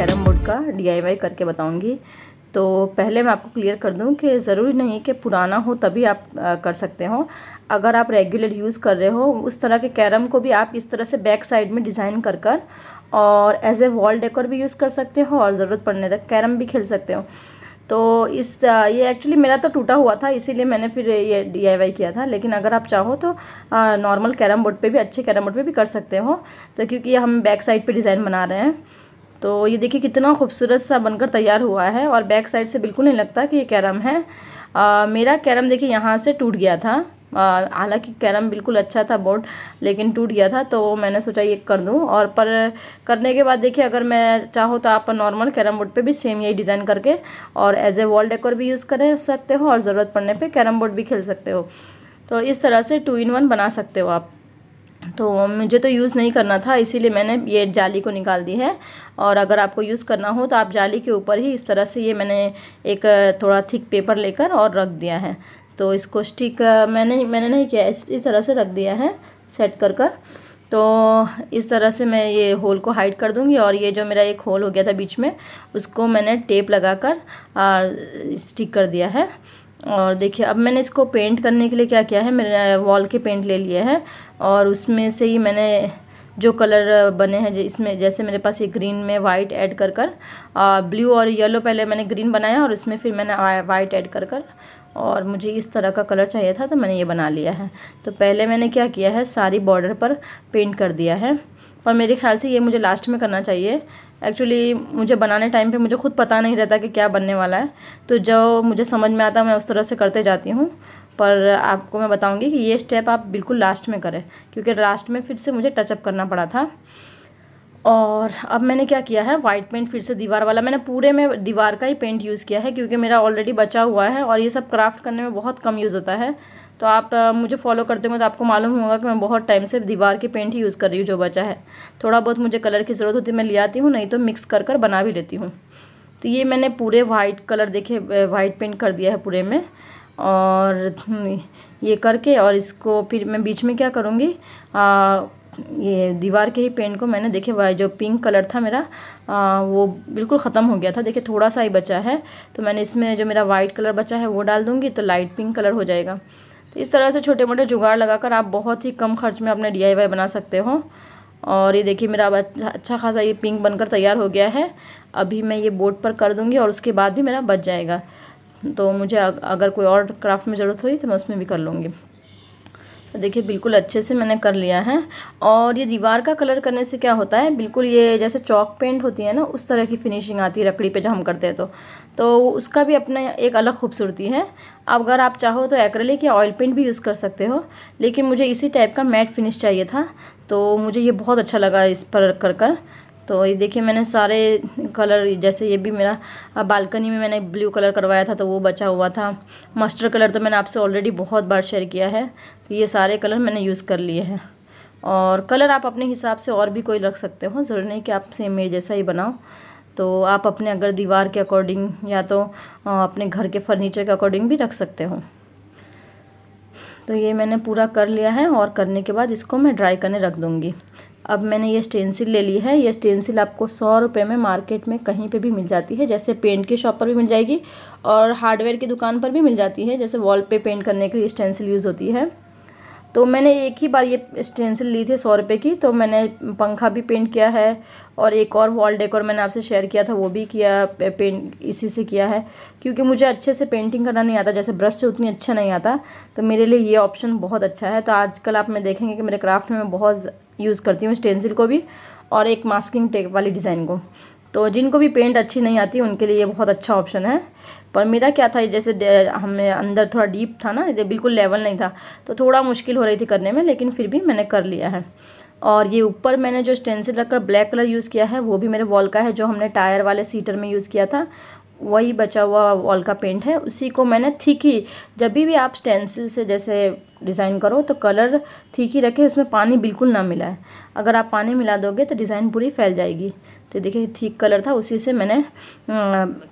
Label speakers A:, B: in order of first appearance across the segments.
A: Carrom board का DIY करके बताऊंगी। तो पहले मैं आपको क्लियर कर दूं कि ज़रूरी नहीं कि पुराना हो तभी आप कर सकते हो। अगर आप रेगुलर यूज़ कर रहे हो उस तरह के कैरम को भी आप इस तरह से बैक साइड में डिज़ाइन कर कर और एज ए वॉल डेकोर भी यूज़ कर सकते हो और ज़रूरत पड़ने तक कैरम भी खेल सकते हो। तो ये एक्चुअली मेरा तो टूटा हुआ था, इसीलिए मैंने फिर ये DIY किया था। लेकिन अगर आप चाहो तो नॉर्मल कैरम बोर्ड पे भी, अच्छे कैरम बोर्ड पे भी कर सकते हो। तो क्योंकि हम बैक साइड पे डिज़ाइन बना रहे हैं, तो ये देखिए कितना खूबसूरत सा बनकर तैयार हुआ है और बैक साइड से बिल्कुल नहीं लगता कि ये कैरम है। मेरा कैरम देखिए यहाँ से टूट गया था। हालांकि कैरम बिल्कुल अच्छा था बोर्ड, लेकिन टूट गया था, तो मैंने सोचा ये कर दूं। और पर करने के बाद देखिए अगर मैं चाहो तो आप नॉर्मल कैरम बोर्ड पे भी सेम यही डिज़ाइन करके और एज ए वॉल डेकोर भी यूज़ कर सकते हो और ज़रूरत पड़ने पे कैरम बोर्ड भी खेल सकते हो। तो इस तरह से 2 in 1 बना सकते हो आप। तो मुझे तो यूज़ नहीं करना था, इसीलिए मैंने ये जाली को निकाल दी है। और अगर आपको यूज़ करना हो तो आप जाली के ऊपर ही इस तरह से ये मैंने एक थोड़ा थिक पेपर लेकर और रख दिया है। तो इसको स्टिक मैंने नहीं किया, इस तरह से रख दिया है सेट कर कर। तो इस तरह से मैं ये होल को हाइड कर दूंगी और ये जो मेरा एक होल हो गया था बीच में, उसको मैंने टेप लगाकर स्टिक कर दिया है। और देखिए अब मैंने इसको पेंट करने के लिए क्या किया है, मेरे वॉल के पेंट ले लिए हैं और उसमें से ही मैंने जो कलर बने हैं, इसमें जैसे मेरे पास ये ग्रीन में वाइट ऐड कर कर ब्लू और येलो, पहले मैंने ग्रीन बनाया और इसमें फिर मैंने वाइट ऐड कर कर और मुझे इस तरह का कलर चाहिए था तो मैंने ये बना लिया है। तो पहले मैंने क्या किया है, सारी बॉर्डर पर पेंट कर दिया है। और मेरे ख्याल से ये मुझे लास्ट में करना चाहिए। एक्चुअली मुझे बनाने टाइम पे मुझे खुद पता नहीं रहता कि क्या बनने वाला है, तो जो मुझे समझ में आता है मैं उस तरह से करते जाती हूँ। पर आपको मैं बताऊंगी कि ये स्टेप आप बिल्कुल लास्ट में करें, क्योंकि लास्ट में फिर से मुझे टचअप करना पड़ा था। और अब मैंने क्या किया है, वाइट पेंट फिर से दीवार वाला, मैंने पूरे में दीवार का ही पेंट यूज़ किया है क्योंकि मेरा ऑलरेडी बचा हुआ है और ये सब क्राफ्ट करने में बहुत कम यूज़ होता है। तो आप मुझे फॉलो करते होंगे तो आपको मालूम होगा कि मैं बहुत टाइम से दीवार के पेंट ही यूज़ कर रही हूँ जो बचा है। थोड़ा बहुत मुझे कलर की ज़रूरत होती है मैं ले आती हूँ, नहीं तो मिक्स कर कर बना भी लेती हूँ। तो ये मैंने पूरे वाइट कलर देखिए वाइट पेंट कर दिया है पूरे में। और ये करके और इसको फिर मैं बीच में क्या करूँगी, ये दीवार के ही पेंट को मैंने देखिए वह जो पिंक कलर था मेरा वो बिल्कुल ख़त्म हो गया था, देखिए थोड़ा सा ही बचा है। तो मैंने इसमें जो मेरा वाइट कलर बचा है वो डाल दूँगी तो लाइट पिंक कलर हो जाएगा। तो इस तरह से छोटे मोटे जुगाड़ लगाकर आप बहुत ही कम खर्च में अपने DIY बना सकते हो। और ये देखिए मेरा अच्छा खासा ये पिंक बनकर तैयार हो गया है। अभी मैं ये बोर्ड पर कर दूँगी और उसके बाद भी मेरा बच जाएगा। तो मुझे अगर कोई और क्राफ्ट में ज़रूरत हुई तो मैं उसमें भी कर लूँगी। तो देखिए बिल्कुल अच्छे से मैंने कर लिया है। और ये दीवार का कलर करने से क्या होता है, बिल्कुल ये जैसे चॉक पेंट होती है ना उस तरह की फिनिशिंग आती है लकड़ी पे जब हम करते हैं तो उसका भी अपना एक अलग खूबसूरती है। अगर आप चाहो तो एक्रेलिक या ऑयल पेंट भी यूज़ कर सकते हो, लेकिन मुझे इसी टाइप का मैट फिनिश चाहिए था तो मुझे ये बहुत अच्छा लगा इस पर कर कर। तो ये देखिए मैंने सारे कलर, जैसे ये भी मेरा बालकनी में मैंने ब्लू कलर करवाया था तो वो बचा हुआ था। मस्टर्ड कलर तो मैंने आपसे ऑलरेडी बहुत बार शेयर किया है। तो ये सारे कलर मैंने यूज़ कर लिए हैं। और कलर आप अपने हिसाब से और भी कोई रख सकते हो, ज़रूरी नहीं कि आप सेम मेरे जैसा ही बनाओ। तो आप अपने अगर दीवार के अकॉर्डिंग या तो अपने घर के फर्नीचर के अकॉर्डिंग भी रख सकते हो। तो ये मैंने पूरा कर लिया है और करने के बाद इसको मैं ड्राई करने रख दूँगी। अब मैंने ये स्टेंसिल ले ली है। ये स्टेंसिल आपको 100 रुपये में मार्केट में कहीं पे भी मिल जाती है, जैसे पेंट की शॉप पर भी मिल जाएगी और हार्डवेयर की दुकान पर भी मिल जाती है। जैसे वॉल पे पेंट करने के लिए स्टेंसिल यूज़ होती है। तो मैंने एक ही बार ये स्टेंसिल ली थी 100 रुपये की, तो मैंने पंखा भी पेंट किया है और एक और वॉल डेकोर मैंने आपसे शेयर किया था वो भी किया, पेंट इसी से किया है। क्योंकि मुझे अच्छे से पेंटिंग करना नहीं आता, जैसे ब्रश से उतनी अच्छा नहीं आता, तो मेरे लिए ये ऑप्शन बहुत अच्छा है। तो आजकल आप में देखेंगे कि मेरे क्राफ्ट में मैं बहुत यूज़ करती हूँ स्टेंसिल को भी और एक मास्किंग टेप वाली डिज़ाइन को। तो जिनको भी पेंट अच्छी नहीं आती उनके लिए ये बहुत अच्छा ऑप्शन है। पर मेरा क्या था, जैसे हमें अंदर थोड़ा डीप था ना, ये बिल्कुल लेवल नहीं था तो थोड़ा मुश्किल हो रही थी करने में, लेकिन फिर भी मैंने कर लिया है। और ये ऊपर मैंने जो स्टेंसिल रखकर ब्लैक कलर यूज़ किया है वो भी मेरे वॉल का है, जो हमने टायर वाले सीटर में यूज़ किया था वही बचा हुआ वॉल का पेंट है। उसी को मैंने थिक ही, जब भी आप स्टेंसिल से जैसे डिज़ाइन करो तो कलर थिक ही रखें, उसमें पानी बिल्कुल ना मिलाए। अगर आप पानी मिला दोगे तो डिज़ाइन पूरी फैल जाएगी। तो देखिए थिक कलर था उसी से मैंने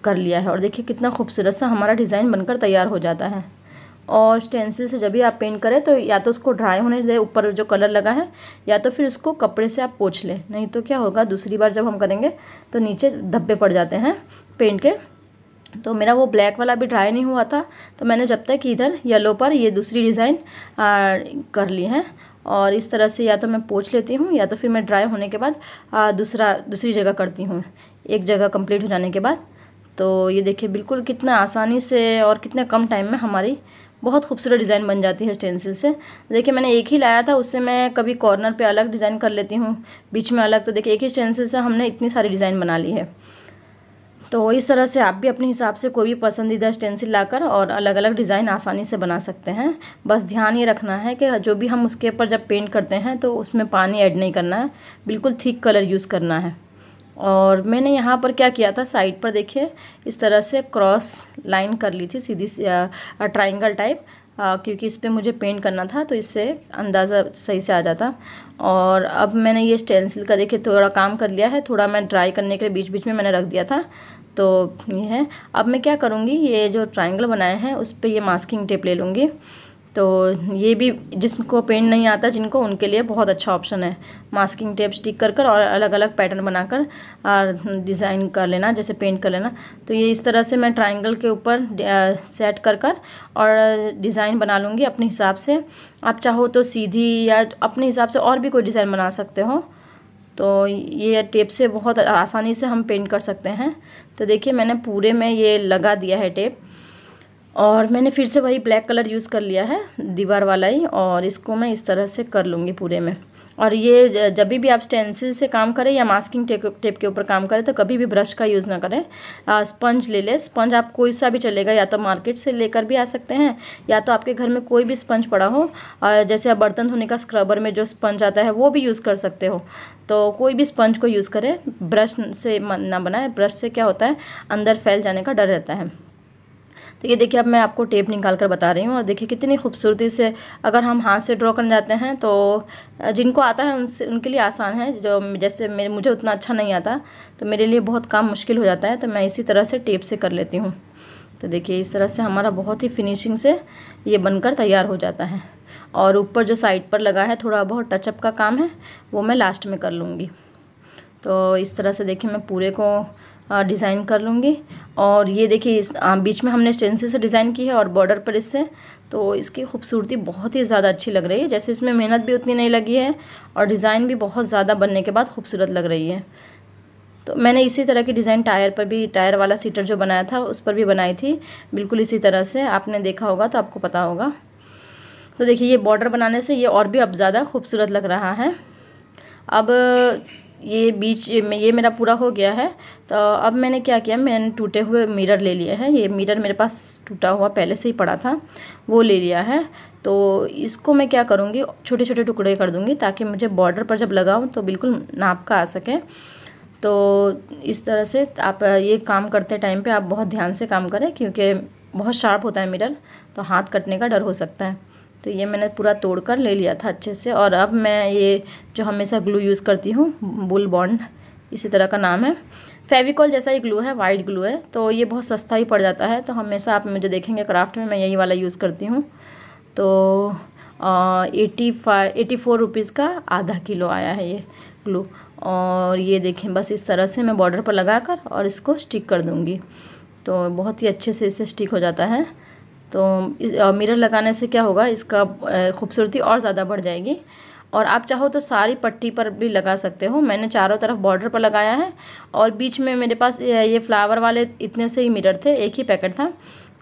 A: कर लिया है और देखिए कितना खूबसूरत सा हमारा डिज़ाइन बनकर तैयार हो जाता है। और स्टेंसिल से जब भी आप पेंट करें तो या तो उसको ड्राई होने दें ऊपर जो कलर लगा है, या तो फिर उसको कपड़े से आप पोंछ लें, नहीं तो क्या होगा दूसरी बार जब हम करेंगे तो नीचे धब्बे पड़ जाते हैं पेंट के। तो मेरा वो ब्लैक वाला भी ड्राई नहीं हुआ था, तो मैंने जब तक इधर येलो पर ये दूसरी डिज़ाइन कर ली है। और इस तरह से या तो मैं पोंछ लेती हूँ या तो फिर मैं ड्राई होने के बाद दूसरी जगह करती हूँ, एक जगह कंप्लीट हो जाने के बाद। तो ये देखिए बिल्कुल कितना आसानी से और कितने कम टाइम में हमारी बहुत खूबसूरत डिज़ाइन बन जाती है स्टेंसिल से। देखिए मैंने एक ही लाया था, उससे मैं कभी कॉर्नर पे अलग डिज़ाइन कर लेती हूँ, बीच में अलग। तो देखिए एक ही स्टेंसिल से हमने इतनी सारी डिज़ाइन बना ली है। तो इस तरह से आप भी अपने हिसाब से कोई भी पसंदीदा स्टेंसिल लाकर और अलग अलग डिज़ाइन आसानी से बना सकते हैं। बस ध्यान ये रखना है कि जो भी हम उसके ऊपर जब पेंट करते हैं तो उसमें पानी ऐड नहीं करना है, बिल्कुल थिक कलर यूज़ करना है। और मैंने यहाँ पर क्या किया था, साइड पर देखिए इस तरह से क्रॉस लाइन कर ली थी, सीधी ट्राइंगल टाइप, क्योंकि इस पर मुझे पेंट करना था तो इससे अंदाज़ा सही से आ जाता। और अब मैंने ये स्टेंसिल का देखिए थोड़ा काम कर लिया है, थोड़ा मैं ड्राई करने के लिए बीच बीच में मैंने रख दिया था। तो ये है, अब मैं क्या करूँगी, ये जो ट्रायंगल बनाए हैं उस पर ये मास्किंग टेप ले लूँगी। तो ये भी जिसको पेंट नहीं आता जिनको, उनके लिए बहुत अच्छा ऑप्शन है। मास्किंग टेप स्टिक कर और अलग अलग पैटर्न बनाकर डिज़ाइन कर लेना, जैसे पेंट कर लेना। तो ये इस तरह से मैं ट्रायंगल के ऊपर सेट कर और डिज़ाइन बना लूँगी अपने हिसाब से। आप चाहो तो सीधी या अपने हिसाब से और भी कोई डिज़ाइन बना सकते हो। तो ये टेप से बहुत आसानी से हम पेंट कर सकते हैं। तो देखिए मैंने पूरे में ये लगा दिया है टेप, और मैंने फिर से वही ब्लैक कलर यूज़ कर लिया है, दीवार वाला ही, और इसको मैं इस तरह से कर लूँगी पूरे में। और ये जब भी आप स्टेंसिल से काम करें या मास्किंग टेप के ऊपर काम करें तो कभी भी ब्रश का यूज़ ना करें। स्पंज ले लें, स्पंज आप कोई सा भी चलेगा, या तो मार्केट से लेकर भी आ सकते हैं या तो आपके घर में कोई भी स्पंज पड़ा हो, जैसे आप बर्तन धोने का स्क्रबर में जो स्पंज आता है वो भी यूज़ कर सकते हो। तो कोई भी स्पंज को यूज़ करें, ब्रश से ना बनाए, ब्रश से क्या होता है अंदर फैल जाने का डर रहता है। तो ये देखिए अब मैं आपको टेप निकाल कर बता रही हूँ, और देखिए कितनी खूबसूरती से अगर हम हाथ से ड्रॉ करने जाते हैं तो जिनको आता है उनके लिए आसान है, जो जैसे मुझे उतना अच्छा नहीं आता तो मेरे लिए बहुत काम मुश्किल हो जाता है, तो मैं इसी तरह से टेप से कर लेती हूँ। तो देखिए इस तरह से हमारा बहुत ही फिनिशिंग से ये बनकर तैयार हो जाता है। और ऊपर जो साइड पर लगा है थोड़ा बहुत टचअप का काम है, वो मैं लास्ट में कर लूँगी। तो इस तरह से देखिए मैं पूरे को डिज़ाइन कर लूँगी। और ये देखिए इस बीच में हमने स्टेंसिल से डिज़ाइन की है और बॉर्डर पर इससे, तो इसकी खूबसूरती बहुत ही ज़्यादा अच्छी लग रही है। जैसे इसमें मेहनत भी उतनी नहीं लगी है और डिज़ाइन भी बहुत ज़्यादा बनने के बाद खूबसूरत लग रही है। तो मैंने इसी तरह की डिज़ाइन टायर पर भी, टायर वाला सीटर जो बनाया था उस पर भी बनाई थी, बिल्कुल इसी तरह से। आपने देखा होगा तो आपको पता होगा। तो देखिए ये बॉर्डर बनाने से ये और भी अब ज़्यादा खूबसूरत लग रहा है। अब ये बीच में ये मेरा पूरा हो गया है। तो अब मैंने क्या किया, मैंने टूटे हुए मिरर ले लिए हैं। ये मिरर मेरे पास टूटा हुआ पहले से ही पड़ा था, वो ले लिया है। तो इसको मैं क्या करूँगी, छोटे छोटे टुकड़े कर दूँगी ताकि मुझे बॉर्डर पर जब लगाऊँ तो बिल्कुल नाप का आ सके। तो इस तरह से आप ये काम करते टाइम पे आप बहुत ध्यान से काम करें, क्योंकि बहुत शार्प होता है मिरर, तो हाथ कटने का डर हो सकता है। तो ये मैंने पूरा तोड़ कर ले लिया था अच्छे से। और अब मैं ये जो हमेशा ग्लू यूज़ करती हूँ, बुल बॉन्ड इसी तरह का नाम है, फेविकॉल जैसा ही ग्लू है, वाइट ग्लू है, तो ये बहुत सस्ता ही पड़ जाता है। तो हमेशा आप मुझे देखेंगे क्राफ्ट में मैं यही वाला यूज़ करती हूँ। तो 84 रुपीज़ का आधा किलो आया है ये ग्लू। और ये देखें बस इस तरह से मैं बॉर्डर पर लगा कर और इसको स्टिक कर दूँगी, तो बहुत ही अच्छे से इसे स्टिक हो जाता है। तो मिरर लगाने से क्या होगा, इसका खूबसूरती और ज़्यादा बढ़ जाएगी। और आप चाहो तो सारी पट्टी पर भी लगा सकते हो। मैंने चारों तरफ बॉर्डर पर लगाया है, और बीच में मेरे पास ये फ्लावर वाले इतने से ही मिरर थे, एक ही पैकेट था,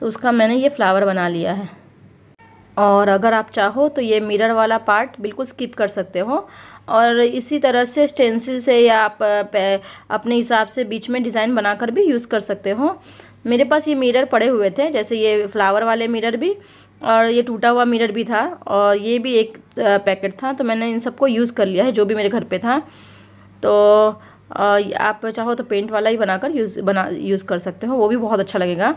A: तो उसका मैंने ये फ्लावर बना लिया है। और अगर आप चाहो तो ये मिरर वाला पार्ट बिल्कुल स्किप कर सकते हो, और इसी तरह से स्टेंसिल से या आप अपने हिसाब से बीच में डिज़ाइन बनाकर भी यूज़ कर सकते हो। मेरे पास ये मिरर पड़े हुए थे, जैसे ये फ्लावर वाले मिरर भी, और ये टूटा हुआ मिरर भी था, और ये भी एक पैकेट था, तो मैंने इन सबको यूज़ कर लिया है जो भी मेरे घर पे था। तो आप चाहो तो पेंट वाला ही बनाकर यूज़ कर सकते हो, वो भी बहुत अच्छा लगेगा।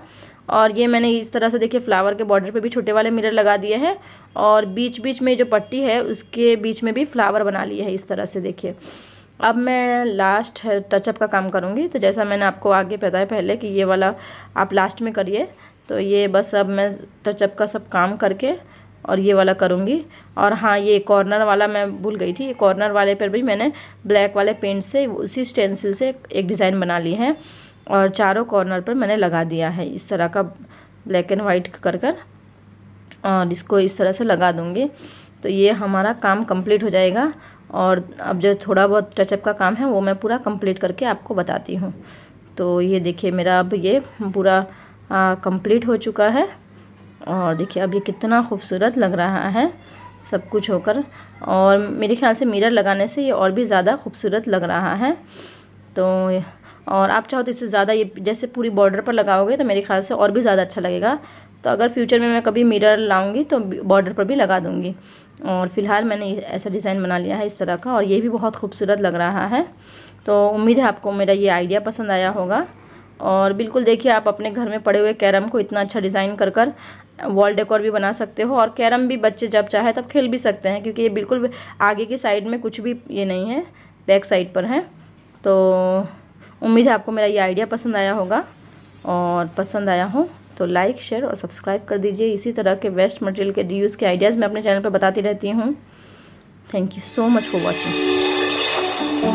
A: और ये मैंने इस तरह से देखिए फ्लावर के बॉर्डर पे भी छोटे वाले मिरर लगा दिए हैं, और बीच बीच में जो पट्टी है उसके बीच में भी फ्लावर बना लिए है इस तरह से। देखिए अब मैं लास्ट टचअप का काम करूँगी। तो जैसा मैंने आपको आगे बताया पहले कि ये वाला आप लास्ट में करिए, तो ये बस अब मैं टचअप का सब काम करके और ये वाला करूँगी। और हाँ, ये कॉर्नर वाला मैं भूल गई थी, ये कॉर्नर वाले पर भी मैंने ब्लैक वाले पेंट से उसी स्टेंसिल से एक डिज़ाइन बना ली है और चारों कॉर्नर पर मैंने लगा दिया है इस तरह का ब्लैक एंड वाइट कर और इसको इस तरह से लगा दूँगी। तो ये हमारा काम कंप्लीट हो जाएगा। और अब जो थोड़ा बहुत टचअप का काम है वो मैं पूरा कंप्लीट करके आपको बताती हूँ। तो ये देखिए मेरा अब ये पूरा कंप्लीट हो चुका है और देखिए अब ये कितना खूबसूरत लग रहा है सब कुछ होकर। और मेरे ख्याल से मिरर लगाने से ये और भी ज़्यादा खूबसूरत लग रहा है। तो और आप चाहो तो इससे ज़्यादा ये जैसे पूरी बॉर्डर पर लगाओगे तो मेरे ख्याल से और भी ज़्यादा अच्छा लगेगा। तो अगर फ्यूचर में मैं कभी मिरर लाऊंगी तो बॉर्डर पर भी लगा दूंगी। और फ़िलहाल मैंने ऐसा डिज़ाइन बना लिया है इस तरह का और ये भी बहुत खूबसूरत लग रहा है। तो उम्मीद है आपको मेरा ये आइडिया पसंद आया होगा। और बिल्कुल देखिए आप अपने घर में पड़े हुए कैरम को इतना अच्छा डिज़ाइन कर वॉल डेकोर भी बना सकते हो। और कैरम भी बच्चे जब चाहे तब खेल भी सकते हैं, क्योंकि ये बिल्कुल आगे की साइड में कुछ भी ये नहीं है, बैक साइड पर है। तो उम्मीद है आपको मेरा ये आइडिया पसंद आया होगा। और पसंद आया हो तो लाइक, शेयर और सब्सक्राइब कर दीजिए। इसी तरह के वेस्ट मटेरियल के रीयूज़ के आइडियाज़ मैं अपने चैनल पर बताती रहती हूँ। Thank you so much for watching.